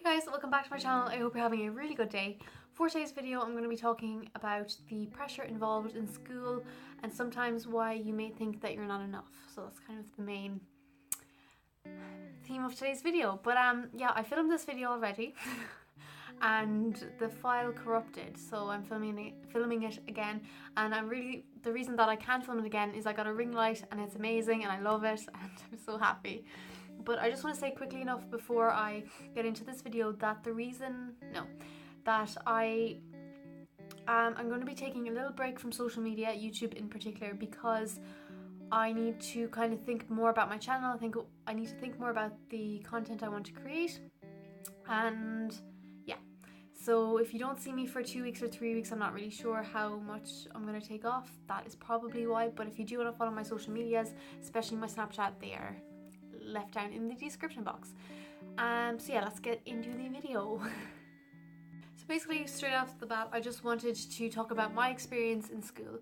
Hey guys, welcome back to my channel. I hope you're having a really good day. For today's video, I'm going to be talking about the pressure involved in school and sometimes why you may think that you're not enough. So that's kind of the main theme of today's video. But yeah, I filmed this video already and the file corrupted, so I'm filming it again. And the reason that I can film it again is I got a ring light and it's amazing and I love it and I'm so happy. But I just want to say quickly enough before I get into this video that I'm going to be taking a little break from social media, YouTube in particular, because I need to kind of think more about my channel. I need to think more about the content I want to create, and yeah. So if you don't see me for 2 weeks or 3 weeks, I'm not really sure how much I'm going to take off. That is probably why. But if you do want to follow my social medias, especially my Snapchat, they are left down in the description box. So yeah, let's get into the video. So basically, straight off the bat, I just wanted to talk about my experience in school.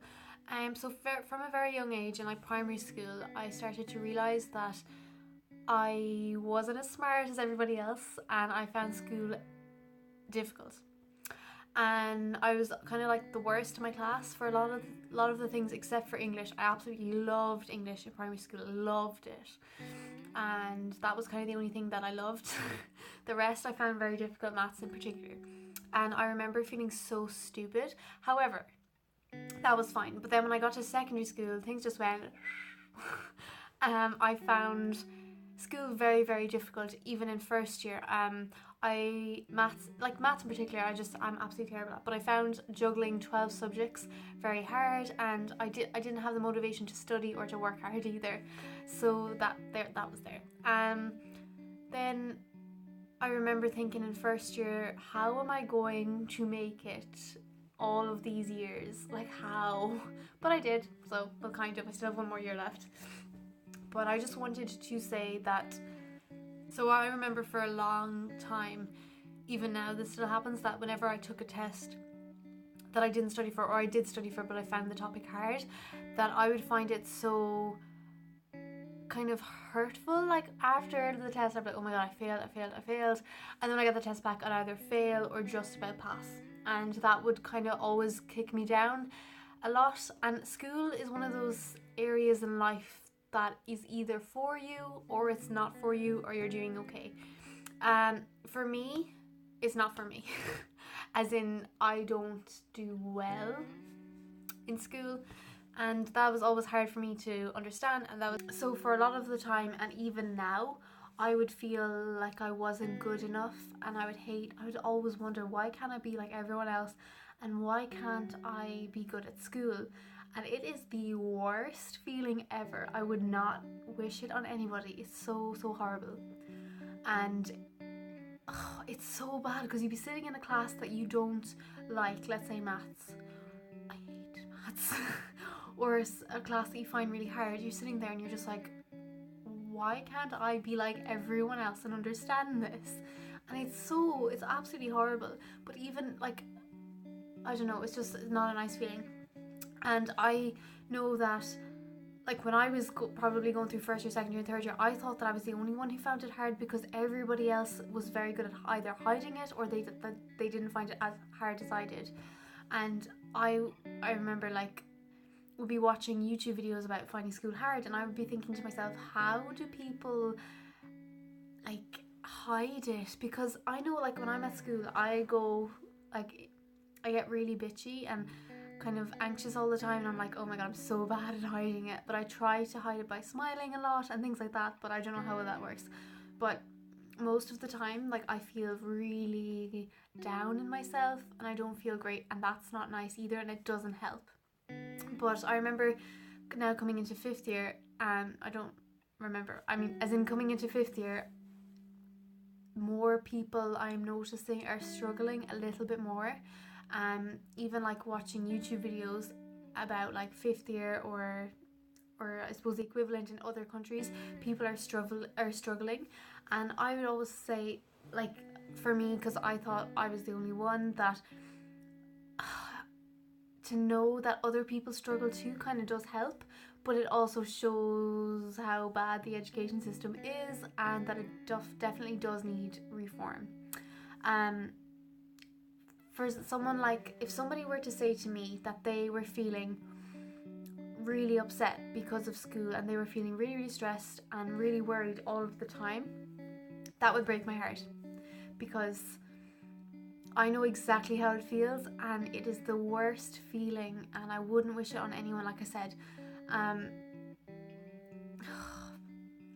From a very young age, in like primary school, I started to realise that I wasn't as smart as everybody else, and I found school difficult. And I was kind of like the worst in my class for a lot of the things except for English. I absolutely loved English in primary school, loved it, and that was kind of the only thing that I loved. The rest I found very difficult, maths in particular, and I remember feeling so stupid. However, that was fine. But then when I got to secondary school, things just went I found school very, very difficult, even in first year. Maths in particular, I'm absolutely terrible at. But I found juggling 12 subjects very hard, and I didn't have the motivation to study or to work hard either. So that was there. Then I remember thinking in first year, how am I going to make it all of these years? Like, how? But I did. So, well, kind of. I still have one more year left. But I just wanted to say that, so I remember for a long time, even now this still happens, that whenever I took a test that I didn't study for, or I did study for but I found the topic hard, that I would find it so kind of hurtful. Like after the test I'd be like, oh my god, I failed, and then I get the test back, I'd either fail or just about pass, and that would kind of always kick me down a lot. And school is one of those areas in life that is either for you or it's not for you, or you're doing okay. For me, it's not for me. As in, I don't do well in school, and that was always hard for me to understand. And so for a lot of the time, and even now, I would feel like I wasn't good enough, and I would always wonder, why can't I be like everyone else, and why can't I be good at school? And it is the worst feeling ever. I would not wish it on anybody. It's so horrible. And it's so bad, because you'd be sitting in a class that you don't like, let's say maths. I hate maths. Or a class that you find really hard. You're sitting there and you're just like, why can't I be like everyone else and understand this? And it's absolutely horrible. But even like, I don't know, it's just not a nice feeling. And I know that, like, when I was probably going through first year, second year, and third year, I thought that I was the only one who found it hard, because everybody else was very good at either hiding it or they didn't find it as hard as I did. And I remember, like, would be watching YouTube videos about finding school hard, and I would be thinking to myself, how do people like hide it? Because I know, like, when I'm at school, I get really bitchy and kind of anxious all the time, and I'm like, oh my god, I'm so bad at hiding it. But I try to hide it by smiling a lot and things like that, but I don't know how that works. But most of the time, like, I feel really down in myself and I don't feel great, and that's not nice either, and it doesn't help. But I remember now coming into fifth year, coming into fifth year, more people I'm noticing are struggling a little bit more. Even like watching YouTube videos about like fifth year, or I suppose the equivalent in other countries, people are struggling. And I would always say, like, for me, because I thought I was the only one, that to know that other people struggle too kind of does help, but it also shows how bad the education system is, and that it definitely does need reform. For someone like, if somebody were to say to me that they were feeling really upset because of school and they were feeling really, really stressed and really worried all of the time, that would break my heart, because I know exactly how it feels, and it is the worst feeling, and I wouldn't wish it on anyone, like I said.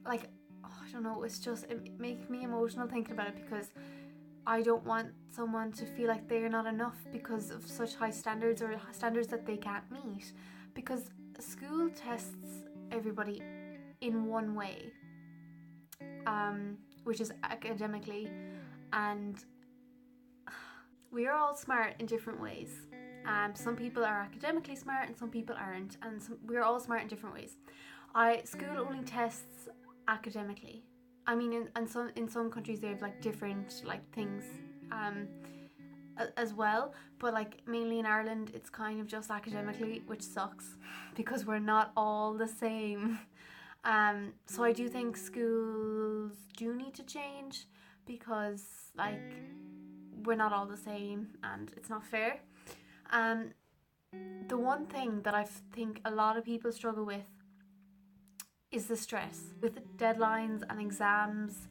Like, I don't know, it makes me emotional thinking about it, because I don't want someone to feel like they're not enough because of such high standards, or standards that they can't meet, because school tests everybody in one way, which is academically, and we are all smart in different ways. Some people are academically smart and some people aren't, and we're all smart in different ways. School only tests academically. I mean, in some countries they have like different like things as well, but like mainly in Ireland it's kind of just academically, which sucks because we're not all the same. So I do think schools do need to change, because like we're not all the same and it's not fair. The one thing that I think a lot of people struggle with is the stress with deadlines and exams,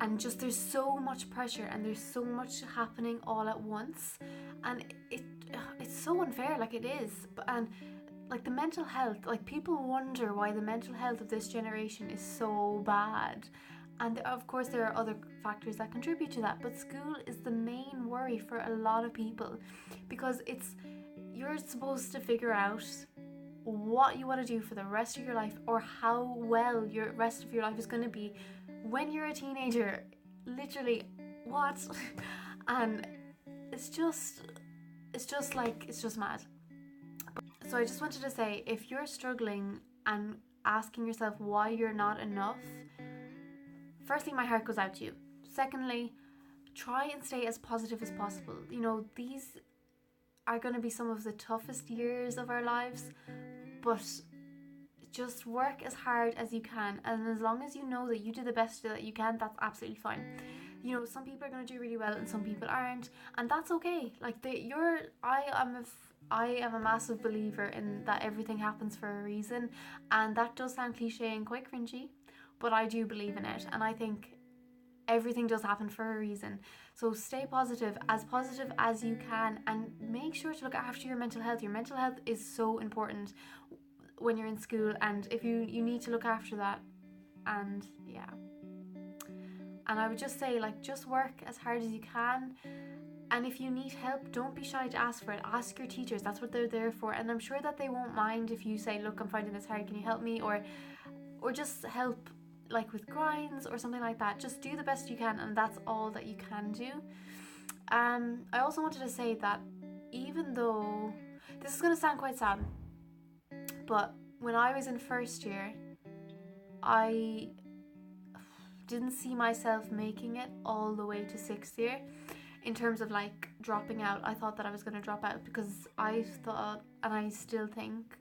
and just there's so much pressure and there's so much happening all at once, and it's so unfair, like it is. And like the mental health, like people wonder why the mental health of this generation is so bad, and of course there are other factors that contribute to that, but school is the main worry for a lot of people, because you're supposed to figure out what you want to do for the rest of your life, or how well your rest of your life is going to be when you're a teenager. Literally, what? And it's just mad. So I just wanted to say, if you're struggling and asking yourself why you're not enough, firstly, my heart goes out to you. Secondly, try and stay as positive as possible. You know, these are going to be some of the toughest years of our lives, but just work as hard as you can, and as long as you know that you do the best that you can, that's absolutely fine. You know, some people are going to do really well and some people aren't, and that's okay. Like I am a massive believer in that everything happens for a reason, and that does sound cliche and quite cringy, but I do believe in it, and I think everything does happen for a reason. So stay positive as you can, and make sure to look after your mental health. Your mental health is so important when you're in school, and if you need to look after that. And yeah, and I would just say, like, just work as hard as you can, and if you need help, don't be shy to ask for it. Ask your teachers, that's what they're there for, and I'm sure that they won't mind if you say, look, I'm finding this hard, can you help me, or just help like with grinds or something like that. Just do the best you can, and that's all that you can do. I also wanted to say that even though this is going to sound quite sad, but when I was in first year, I didn't see myself making it all the way to sixth year in terms of like dropping out. I thought that I was going to drop out because I thought, and I still think,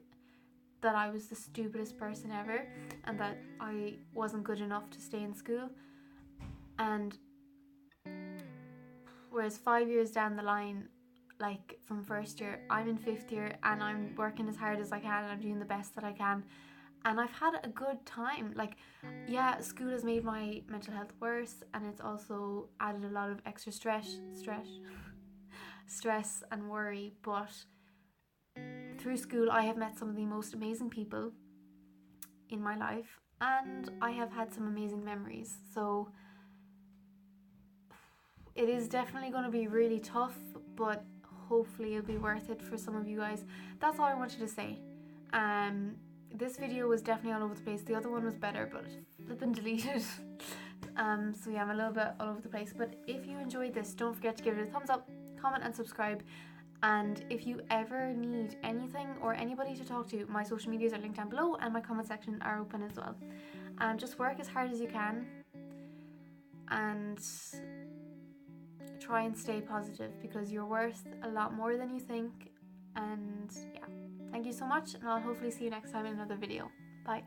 that I was the stupidest person ever and that I wasn't good enough to stay in school. And whereas 5 years down the line, like from first year, I'm in fifth year and I'm working as hard as I can and I'm doing the best that I can, and I've had a good time. Like, yeah, school has made my mental health worse, and it's also added a lot of extra stress and worry, but through school I have met some of the most amazing people in my life, and I have had some amazing memories. So it is definitely going to be really tough, but hopefully it'll be worth it for some of you guys. That's all I wanted to say. This video was definitely all over the place. The other one was better, but it's been deleted. So yeah, I'm a little bit all over the place. But if you enjoyed this, don't forget to give it a thumbs up, comment and subscribe. And if you ever need anything or anybody to talk to, my social medias are linked down below and my comment section are open as well. Just work as hard as you can and try and stay positive, because you're worth a lot more than you think. And yeah, thank you so much, and I'll hopefully see you next time in another video. Bye.